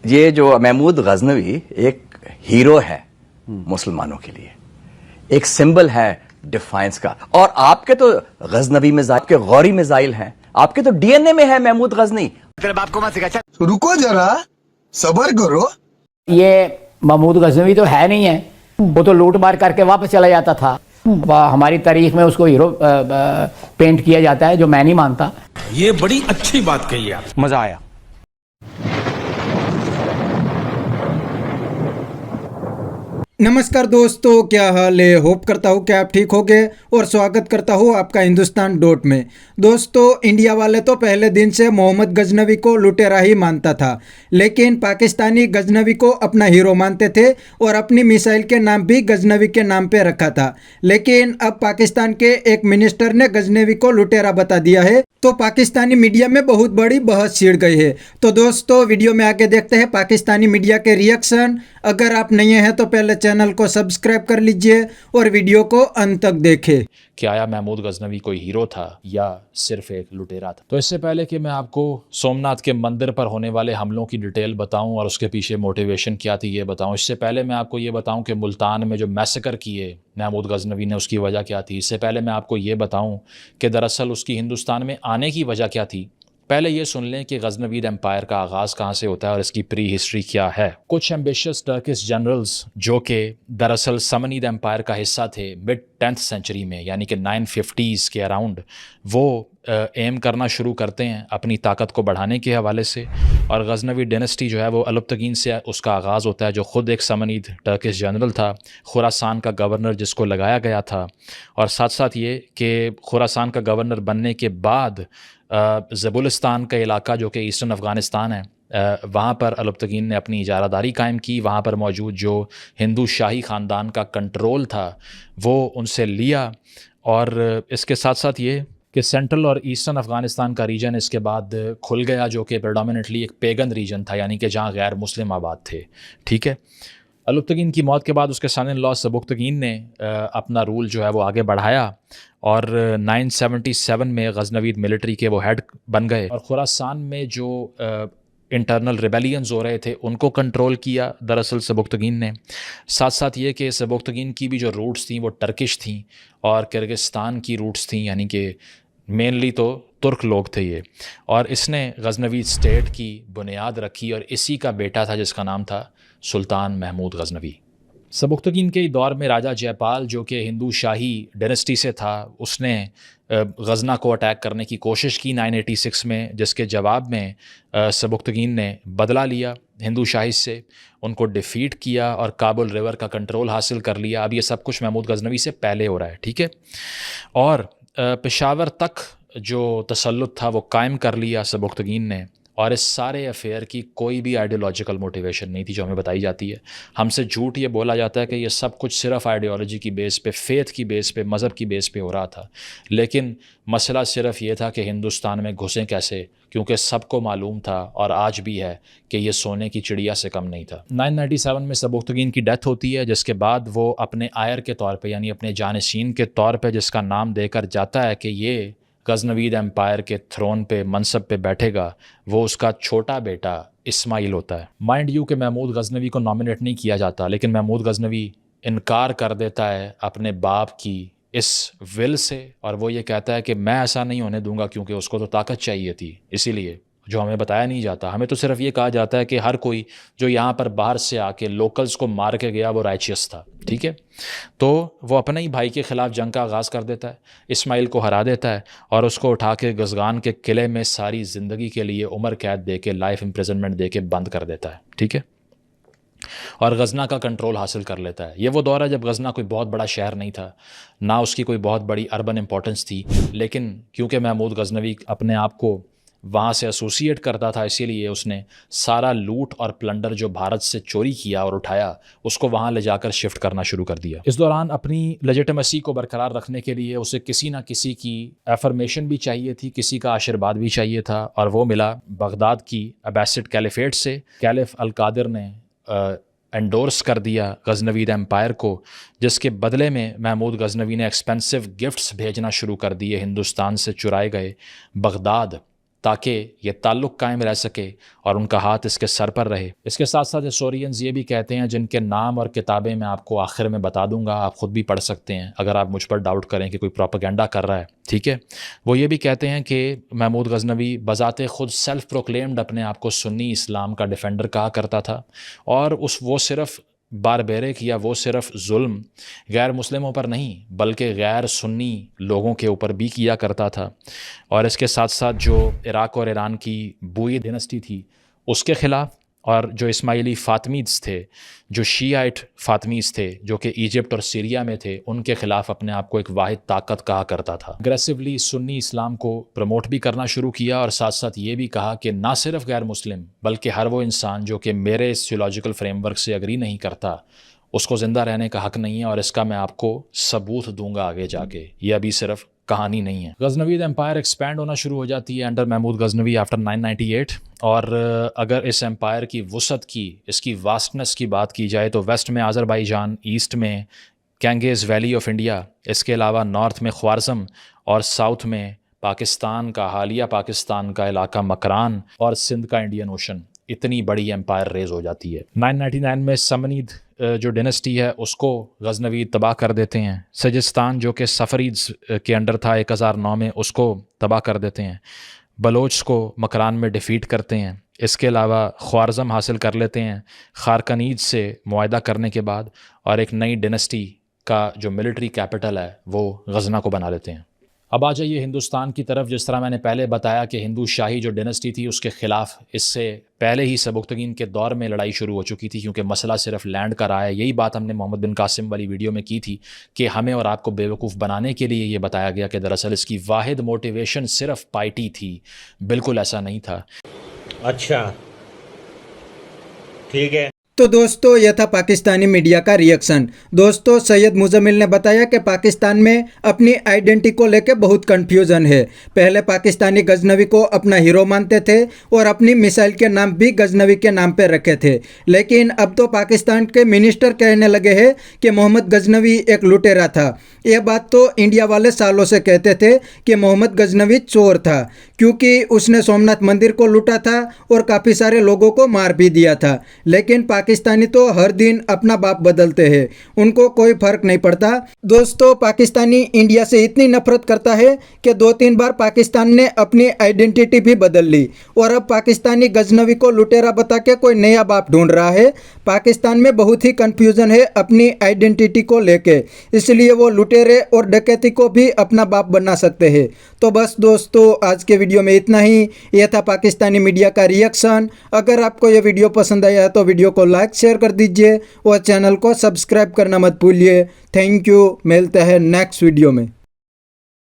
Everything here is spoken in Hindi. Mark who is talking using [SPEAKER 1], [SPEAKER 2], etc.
[SPEAKER 1] ये जो महमूद गजनवी एक हीरो है मुसलमानों के लिए, एक सिंबल है डिफाइंस का। और आपके तो गजनवी मिसाइल, आपके गौरी मिसाइल हैं, आपके तो डीएनए में है महमूद गजनी। तेरे बाप को मत सिखा।
[SPEAKER 2] रुको जरा, सबर करो।
[SPEAKER 3] ये महमूद गजनवी तो है नहीं है, वो तो लूट मार करके वापस चला जाता था। हमारी तारीख में उसको हीरो पेंट किया जाता है, जो मैं नहीं मानता।
[SPEAKER 4] ये बड़ी अच्छी बात कही आप,
[SPEAKER 5] मजा आया।
[SPEAKER 2] नमस्कार दोस्तों, क्या हाल है? होप करता हूँ कि आप ठीक होंगे और स्वागत करता हूँ आपका हिंदुस्तान डॉट में। दोस्तों, इंडिया वाले तो पहले दिन से मोहम्मद गजनवी को लुटेरा ही मानता था, लेकिन पाकिस्तानी गजनवी को अपना हीरो मानते थे और अपनी मिसाइल के नाम भी गजनवी के नाम पे रखा था। लेकिन अब पाकिस्तान के एक मिनिस्टर ने गजनवी को लुटेरा बता दिया है, तो पाकिस्तानी मीडिया में बहुत बड़ी बहस छिड़ गई है। तो दोस्तों, वीडियो में आगे देखते हैं पाकिस्तानी मीडिया के रिएक्शन। अगर आप नए हैं तो पहले चैनल को सब्सक्राइब कर लीजिए और वीडियो को अंत तक देखें।
[SPEAKER 6] कि आया महमूद गजनवी कोई हीरो था या सिर्फ एक लुटेरा था। तो इससे पहले कि मैं आपको सोमनाथ के मंदिर पर होने वाले हमलों की डिटेल बताऊं और उसके पीछे मोटिवेशन क्या थी ये बताऊं, इससे पहले मैं आपको ये बताऊं कि मुल्तान में जो मैसेकर किए महमूद गजनवी ने, उसकी वजह क्या थी। इससे पहले मैं आपको ये बताऊं कि दरअसल उसकी हिंदुस्तान में आने की वजह क्या थी। पहले ये सुन लें कि गजनवीद एम्पायर का आगाज़ कहाँ से होता है और इसकी प्री हिस्ट्री क्या है। कुछ एम्बिशियस टर्किश जनरल्स जो कि दरअसल समनीद एम्पायर का हिस्सा थे मिड 10th सेंचुरी में, यानी कि 950s के अराउंड, वो एम करना शुरू करते हैं अपनी ताकत को बढ़ाने के हवाले से। और गजनवी डायनेस्टी जो है वो अलुब्तकीन से उसका आगाज़ होता है, जो ख़ुद एक समनीद टर्किश जनरल था, खुरासान का गवर्नर जिसको लगाया गया था। और साथ साथ ये कि खुरासान का गवर्नर बनने के बाद ज़बुलिस्तान का इलाका जो कि ईस्टर्न अफ़गानिस्तान है, वहाँ पर अलुब्तकीन ने अपनी इजारादारी कायम की। वहाँ पर मौजूद जो हिंदू शाही ख़ानदान का कंट्रोल था वो उनसे लिया। और इसके साथ साथ ये कि सेंट्रल और ईस्टर्न अफ़गानिस्तान का रीजन इसके बाद खुल गया, जो कि प्रेडोमिनेटली एक पेगन रीजन था, यानी कि जहाँ गैर मुस्लिम आबाद थे। ठीक है। अलुब्तकीन की मौत के बाद उसके सन इन लॉ सबुक्तकीन ने अपना रूल जो है वो आगे बढ़ाया और 977 में गजनवीद मिलिट्री के वो हेड बन गए और खुरासान में जो इंटरनल रिबेलियंस हो रहे थे उनको कंट्रोल किया दरअसल सबुक्तकीन ने। साथ साथ ये कि सबुक्तकीन की भी जो रूट्स थी वो टर्किश थी और किर्गिस्तान की रूट्स थी, यानी कि मेनली तो तुर्क लोग थे ये। और इसने गजनवी स्टेट की बुनियाद रखी और इसी का बेटा था जिसका नाम था सुल्तान महमूद गजनवी। सबुक्तकीन के दौर में राजा जयपाल जो कि हिंदू शाही डायनेस्टी से था, उसने गजना को अटैक करने की कोशिश की 986 में, जिसके जवाब में सबुक्तकीन ने बदला लिया हिंदू शाही से, उनको डिफ़ीट किया और काबुल रिवर का कंट्रोल हासिल कर लिया। अब ये सब कुछ महमूद गजनवी से पहले हो रहा है। ठीक है। और पेशावर तक जो तसल्लुत था वो कायम कर लिया सबुक्तकीन ने। और इस सारे अफेयर की कोई भी आइडियोलॉजिकल मोटिवेशन नहीं थी जो हमें बताई जाती है। हमसे झूठ ये बोला जाता है कि ये सब कुछ सिर्फ आइडियोलॉजी की बेस पे, फेथ की बेस पे, मज़हब की बेस पे हो रहा था। लेकिन मसला सिर्फ ये था कि हिंदुस्तान में घुसें कैसे, क्योंकि सबको मालूम था और आज भी है कि ये सोने की चिड़िया से कम नहीं था। 997 में सबुक्तकीन की डेथ होती है, जिसके बाद वो अपने आयर के तौर पर, यानी अपने जानशीन के तौर पर, जिसका नाम देकर जाता है कि ये गजनवीद एम्पायर के थ्रोन पे, मनसब पे बैठेगा, वो उसका छोटा बेटा इस्माइल होता है। माइंड यू कि महमूद गजनवी को नॉमिनेट नहीं किया जाता, लेकिन महमूद गजनवी इनकार कर देता है अपने बाप की इस विल से, और वो ये कहता है कि मैं ऐसा नहीं होने दूंगा, क्योंकि उसको तो ताकत चाहिए थी। इसीलिए जो हमें बताया नहीं जाता, हमें तो सिर्फ ये कहा जाता है कि हर कोई जो यहाँ पर बाहर से आके लोकल्स को मार के गया वो राइचियस था। ठीक है। तो वो अपने ही भाई के ख़िलाफ़ जंग का आगाज़ कर देता है, इस्माइल को हरा देता है और उसको उठा के गज़गान के किले में सारी ज़िंदगी के लिए उम्र कैद दे के, लाइफ इम्प्रिजनमेंट दे के बंद कर देता है। ठीक है। और गजना का कंट्रोल हासिल कर लेता है। ये वो दौर है जब गजना कोई बहुत बड़ा शहर नहीं था, ना उसकी कोई बहुत बड़ी अर्बन इंपॉर्टेंस थी, लेकिन क्योंकि महमूद गजनवी अपने आप को वहाँ से एसोसिएट करता था, इसीलिए उसने सारा लूट और प्लंडर जो भारत से चोरी किया और उठाया उसको वहाँ ले जाकर शिफ्ट करना शुरू कर दिया। इस दौरान अपनी लेजिटिमेसी को बरकरार रखने के लिए उसे किसी ना किसी की एफर्मेशन भी चाहिए थी, किसी का आशीर्वाद भी चाहिए था, और वो मिला बगदाद की अब्बासिड कैलिफेट से। कैलिफ अल कादिर ने एंडोर्स कर दिया गजनवीद एम्पायर को, जिसके बदले में महमूद गजनवी ने एक्सपेंसिव गिफ्ट्स भेजना शुरू कर दिए हिंदुस्तान से चुराए गए बगदाद, ताकि ये ताल्लुक़ कायम रह सके और उनका हाथ इसके सर पर रहे। इसके साथ साथ हिस्टोरियंस ये भी कहते हैं, जिनके नाम और किताबें मैं आपको आखिर में बता दूंगा, आप ख़ुद भी पढ़ सकते हैं अगर आप मुझ पर डाउट करें कि कोई प्रोपेगेंडा कर रहा है, ठीक है। वो ये भी कहते हैं कि महमूद गज़नवी बज़ाते ख़ुद सेल्फ प्रोक्लेम्ड अपने आप को सुन्नी इस्लाम का डिफेंडर कहा करता था, और वो सिर्फ़ बारबेरिक या वो सिर्फ जुल्म गैर मुस्लिमों पर नहीं बल्कि गैर सुन्नी लोगों के ऊपर भी किया करता था। और इसके साथ साथ जो इराक़ और ईरान की बुई डायनेस्टी थी उसके ख़िलाफ़, और जो इस्माइली फ़ातिमीद्स थे, जो शियाइट फ़ातिमीज़ थे जो कि इजिप्ट और सीरिया में थे, उनके ख़िलाफ़ अपने आप को एक वाहिद ताकत कहा करता था। अग्रेसिवली सुन्नी इस्लाम को प्रमोट भी करना शुरू किया, और साथ साथ ये भी कहा कि ना सिर्फ गैर मुस्लिम बल्कि हर वो इंसान जो कि मेरे इस थियोलॉजिकल फ्रेमवर्क से एग्री नहीं करता, उसको ज़िंदा रहने का हक़ नहीं है, और इसका मैं आपको सबूत दूंगा आगे जाके। ये अभी सिर्फ कहानी नहीं है। गज़नवीद एम्पायर एक्सपैंड होना शुरू हो जाती है अंडर महमूद गज़नवी आफ्टर 998, और अगर इस एम्पायर की वसअत की, इसकी वास्टनेस की बात की जाए तो वेस्ट में आज़रबाईजान, ईस्ट में गैंजेस वैली ऑफ इंडिया, इसके अलावा नॉर्थ में ख्वारज़म और साउथ में पाकिस्तान का, हालिया पाकिस्तान का इलाका मकरान और सिंध का इंडियन ओशन, इतनी बड़ी एम्पायर रेज हो जाती है। 999 में समनीद जो डायनेस्टी है उसको गज़नवीद तबाह कर देते हैं। सजिस्तान जो कि सफ़रीद्स के अंडर था 1009 में, उसको तबाह कर देते हैं। बलोच को मकरान में डिफ़ीट करते हैं। इसके अलावा ख्वारज़म हासिल कर लेते हैं खारकनीज से मुआहदा करने के बाद, और एक नई डायनेस्टी का जो मिलिट्री कैपिटल है वो गज़ना को बना लेते हैं। अब आ जाइए हिंदुस्तान की तरफ। जिस तरह मैंने पहले बताया कि हिंदू शाही जो डायनेस्टी थी उसके ख़िलाफ़ इससे पहले ही सबुक्तगीन के दौर में लड़ाई शुरू हो चुकी थी, क्योंकि मसला सिर्फ लैंड का रहा है। यही बात हमने मोहम्मद बिन कासिम वाली वीडियो में की थी कि हमें और आपको बेवकूफ़ बनाने के लिए ये बताया गया कि दरअसल इसकी वाहिद मोटिवेशन सिर्फ पार्टी थी। बिल्कुल ऐसा नहीं था।
[SPEAKER 5] अच्छा, ठीक है।
[SPEAKER 2] तो दोस्तों यह था पाकिस्तानी मीडिया का रिएक्शन। दोस्तों सैयद मुजम्मिल ने बताया कि पाकिस्तान में अपनी आइडेंटिटी को लेकर बहुत कंफ्यूजन है। पहले पाकिस्तानी गजनवी को अपना हीरो मानते थे और अपनी मिसाइल के नाम भी गजनवी के नाम पर रखे थे, लेकिन अब तो पाकिस्तान के मिनिस्टर कहने लगे हैं कि मोहम्मद गजनवी एक लुटेरा था। यह बात तो इंडिया वाले सालों से कहते थे कि मोहम्मद गजनवी चोर था, क्योंकि उसने सोमनाथ मंदिर को लूटा था और काफ़ी सारे लोगों को मार भी दिया था। लेकिन पाकिस्तानी तो हर दिन अपना बाप बदलते हैं, उनको कोई फर्क नहीं पड़ता। दोस्तों पाकिस्तानी इंडिया से इतनी नफरत करता है कि 2-3 बार पाकिस्तान ने अपनी आइडेंटिटी भी बदल ली, और अब पाकिस्तानी गजनवी को लुटेरा बता के कोई नया बाप ढूंढ रहा है। पाकिस्तान में बहुत ही कंफ्यूजन है अपनी आइडेंटिटी को लेके, इसलिए वो लुटेरे और डकैती को भी अपना बाप बना सकते हैं। तो बस दोस्तों आज के वीडियो में इतना ही। यह था पाकिस्तानी मीडिया का रिएक्शन। अगर आपको यह वीडियो पसंद आया तो वीडियो को लाइक शेयर कर दीजिए और चैनल को सब्सक्राइब करना मत भूलिए। Thank you. मिलते हैं नेक्स्ट वीडियो में।